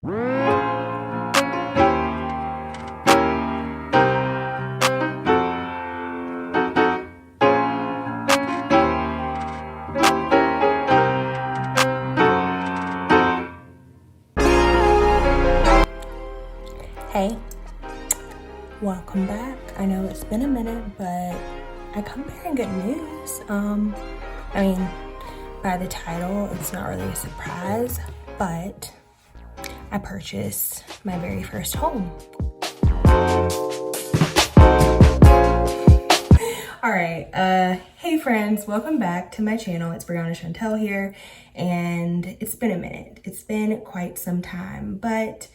Hey, welcome back. I know it's been a minute, but I come bearing good news. By the title, it's not really a surprise, but I purchased my very first home. All right, hey friends, welcome back to my channel. It's Brianna Chantel here, and it's been a minute. It's been quite some time, but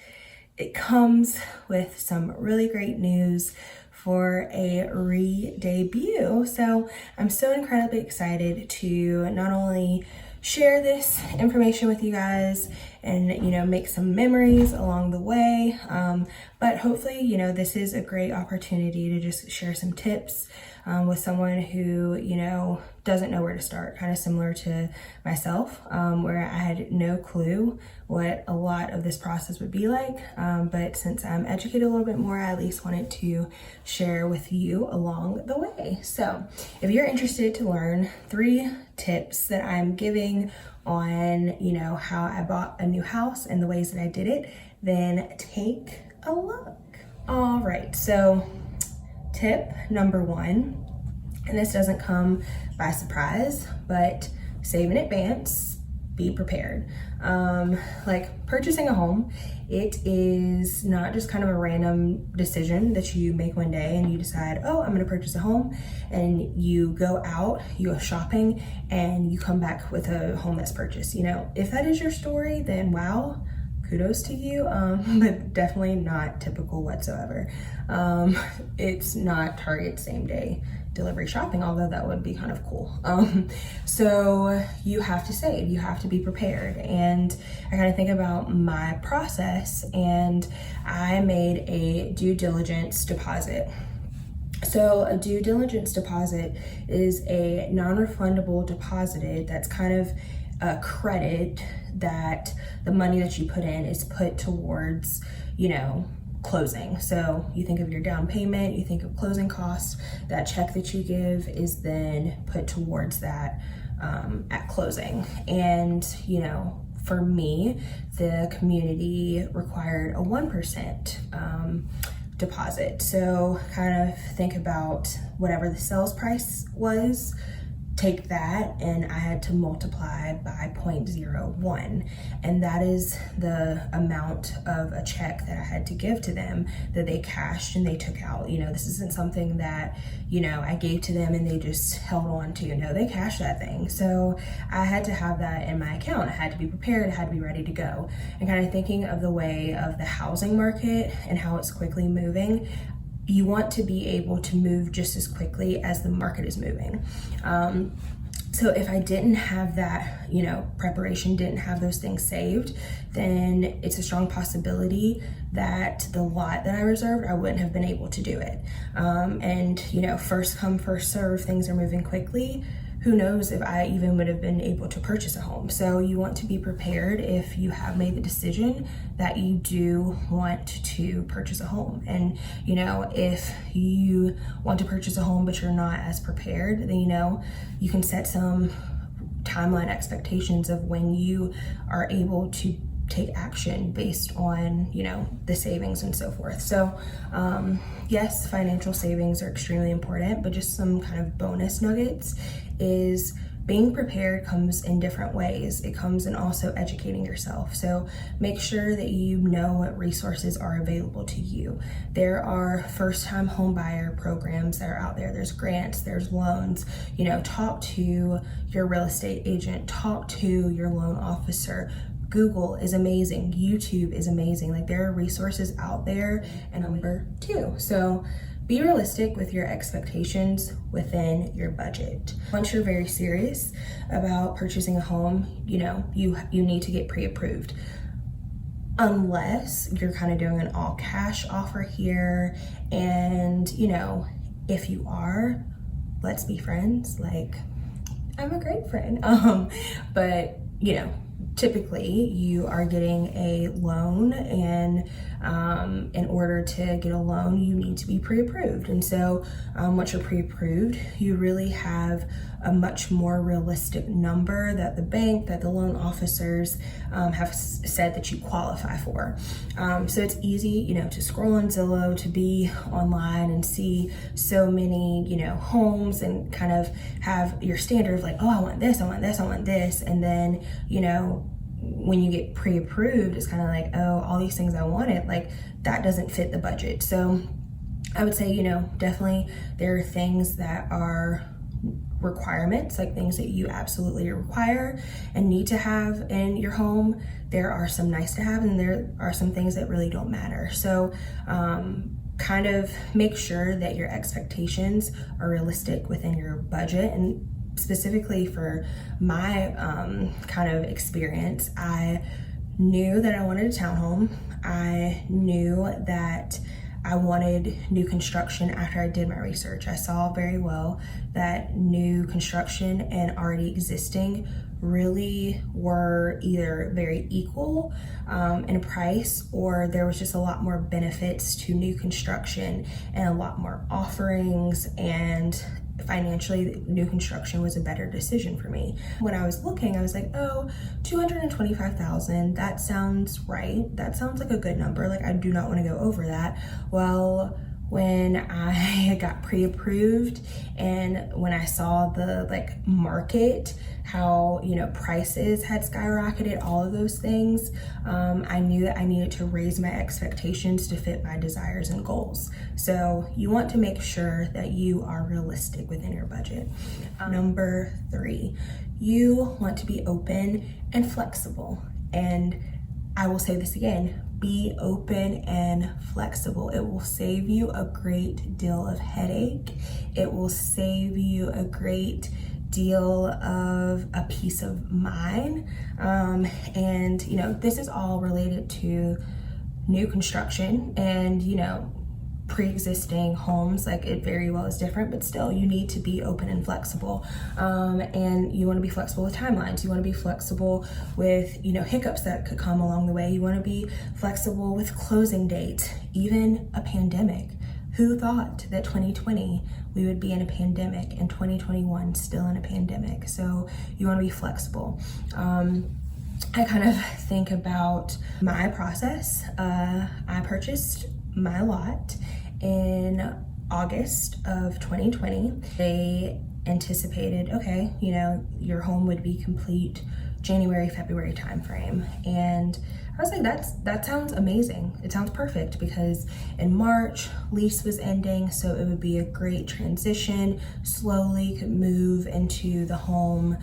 it comes with some really great news for a re-debut. So I'm so incredibly excited to not only share this information with you guys and, make some memories along the way, but hopefully, this is a great opportunity to just share some tips with someone who, doesn't know where to start, kind of similar to myself, where I had no clue what a lot of this process would be like. But since I'm educated a little bit more, I at least wanted to share with you along the way. So if you're interested to learn 3 tips that I'm giving on, how I bought a new house and the ways that I did it, then take a look. All right, so tip number 1, and this doesn't come by surprise, but save in advance, be prepared. Like purchasing a home, it is not just kind of a random decision that you make one day and you decide, oh, I'm gonna purchase a home, and you go out, you go shopping, and you come back with a home that's purchased. If that is your story, then wow, kudos to you, but definitely not typical whatsoever. It's not Target same day delivery shopping, although that would be kind of cool. So you have to save, you have to be prepared. And I kind of think about my process, and I made a due diligence deposit. So a due diligence deposit is a non-refundable deposit that's kind of a credit that the money that you put in is put towards, closing. So you think of your down payment, you think of closing costs, that check that you give is then put towards that at closing. And, for me, the community required a 1% deposit. So kind of think about whatever the sales price was, take that, and I had to multiply by 0.01, and that is the amount of a check that I had to give to them that they cashed and they took out. This isn't something that I gave to them and they just held on to. No, they cashed that thing. So I had to have that in my account. I had to be prepared, I had to be ready to go. And kind of thinking of the way of the housing market and how it's quickly moving, you want to be able to move just as quickly as the market is moving. So if I didn't have that, preparation, didn't have those things saved, then it's a strong possibility that the lot that I reserved, I wouldn't have been able to do it. And first come, first serve, things are moving quickly. Who knows if I even would have been able to purchase a home. So you want to be prepared if you have made the decision that you do want to purchase a home. And if you want to purchase a home but you're not as prepared, then you can set some timeline expectations of when you are able to take action based on the savings and so forth. So yes, financial savings are extremely important, but just some kind of bonus nuggets is being prepared comes in different ways. It comes in also educating yourself. So make sure that you know what resources are available to you. There are first-time home buyer programs that are out there. There's grants, there's loans. Talk to your real estate agent, talk to your loan officer. Google is amazing. YouTube is amazing. Like, there are resources out there. And number 2, so be realistic with your expectations within your budget. Once you're very serious about purchasing a home, you need to get pre-approved. Unless you're kind of doing an all cash offer here. And, if you are, let's be friends. Like, I'm a great friend. But, typically you are getting a loan, and in order to get a loan you need to be pre-approved. And so once you're pre-approved, you really have a much more realistic number that the bank, that the loan officers have said that you qualify for. So it's easy, to scroll on Zillow, to be online and see so many, homes, and kind of have your standard of like, oh, I want this, I want this, I want this. And then, when you get pre-approved, it's kind of like, oh, all these things I wanted, like that doesn't fit the budget. So I would say, definitely there are things that are requirements, like things that you absolutely require and need to have in your home. There are some nice to have, and there are some things that really don't matter. So kind of make sure that your expectations are realistic within your budget. And specifically for my kind of experience, I knew that I wanted a townhome. I knew that I wanted new construction after I did my research. I saw very well that new construction and already existing really were either very equal in price, or there was just a lot more benefits to new construction and a lot more offerings, and financially new construction was a better decision for me. When I was looking, I was like, oh, $225,000, that sounds right. That sounds like a good number. Like, I do not want to go over that. Well, when I got pre-approved and when I saw the market, how prices had skyrocketed, all of those things, I knew that I needed to raise my expectations to fit my desires and goals. So you want to make sure that you are realistic within your budget. Number 3, you want to be open and flexible. And I will say this again, be open and flexible. It will save you a great deal of headache. It will save you a great deal of a peace of mind. And this is all related to new construction and pre-existing homes. Like, it very well is different, but still you need to be open and flexible. And you want to be flexible with timelines. You want to be flexible with hiccups that could come along the way. You want to be flexible with closing dates, even a pandemic. Who thought that 2020 we would be in a pandemic, and 2021 still in a pandemic? So you want to be flexible. I kind of think about my process. I purchased my lot in August of 2020. They anticipated, okay, your home would be complete January, February timeframe. And I was like, that sounds amazing. It sounds perfect, because in March, lease was ending, so it would be a great transition. Slowly could move into the home.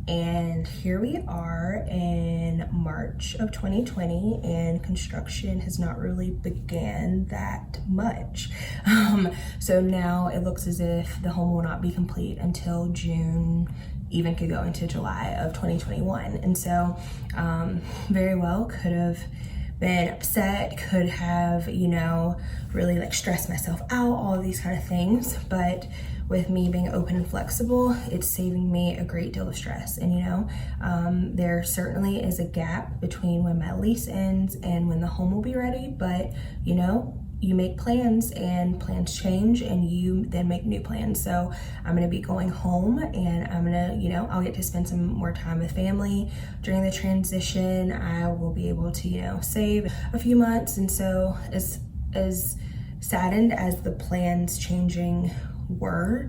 And here we are in March of 2020, and construction has not really began that much. So now it looks as if the home will not be complete until June, even could go into July of 2021. And so very well could have been upset, could have, really stressed myself out, all of these kind of things. But with me being open and flexible, it's saving me a great deal of stress. And there certainly is a gap between when my lease ends and when the home will be ready, but you make plans and plans change, and you then make new plans. So I'm gonna be going home, and I'm gonna, I'll get to spend some more time with family during the transition. I will be able to, save a few months. And so as saddened as the plans changing were,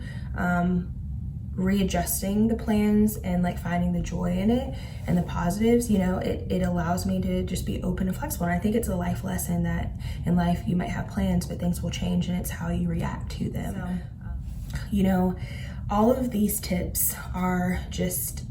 readjusting the plans and finding the joy in it and the positives, it allows me to just be open and flexible. And I think it's a life lesson that in life you might have plans, but things will change, and it's how you react to them. So, all of these tips are just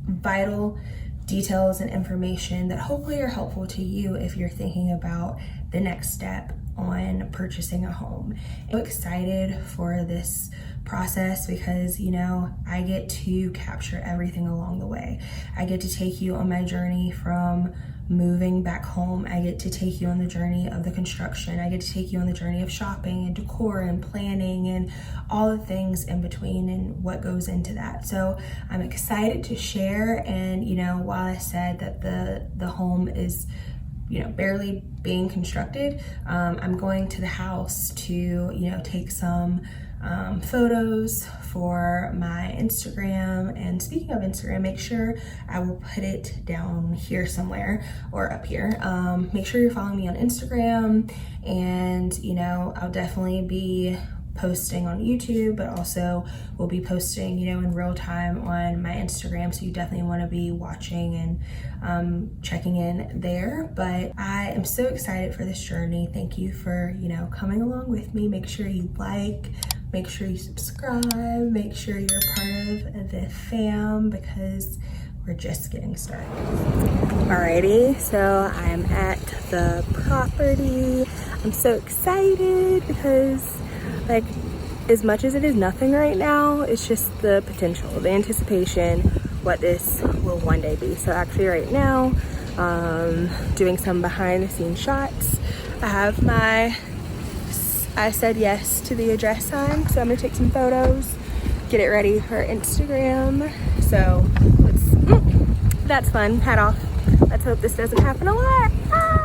vital details and information that hopefully are helpful to you if you're thinking about the next step on purchasing a home. I'm excited for this process because I get to capture everything along the way. I get to take you on my journey from moving back home. I get to take you on the journey of the construction. I get to take you on the journey of shopping and decor and planning and all the things in between and what goes into that. So I'm excited to share. And you know, while I said that the home is, you know, barely being constructed, I'm going to the house to, you know, take some photos for my Instagram. And speaking of Instagram, make sure I will put it down here somewhere or up here. Make sure you're following me on Instagram, and you know, I'll definitely be posting on YouTube, but also we'll be posting, you know, in real time on my Instagram. So you definitely want to be watching and checking in there. But I am so excited for this journey. Thank you for, you know, coming along with me. Make sure you like, make sure you subscribe, make sure you're part of the fam, because we're just getting started. Alrighty, so I'm at the property. I'm so excited because, like, as much as it is nothing right now, it's just the potential, the anticipation, what this will one day be. So actually right now, doing some behind the scenes shots. I have I said yes to the address sign, so I'm gonna take some photos, get it ready for Instagram. So that's fun, hat off. Let's hope this doesn't happen a lot. Ah!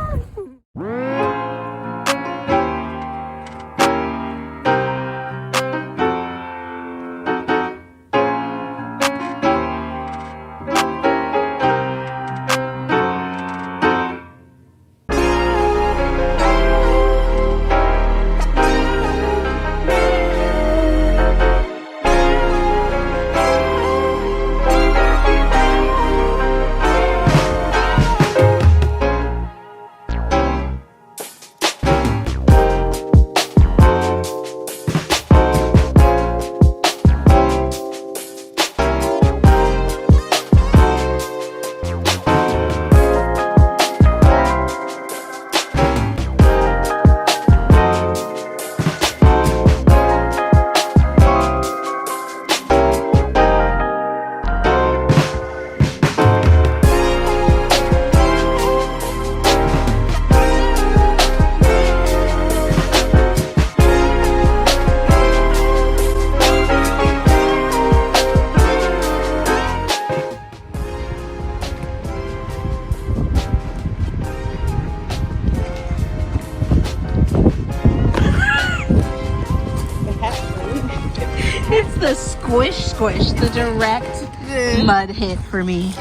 It's the squish, the direct mud hit for me.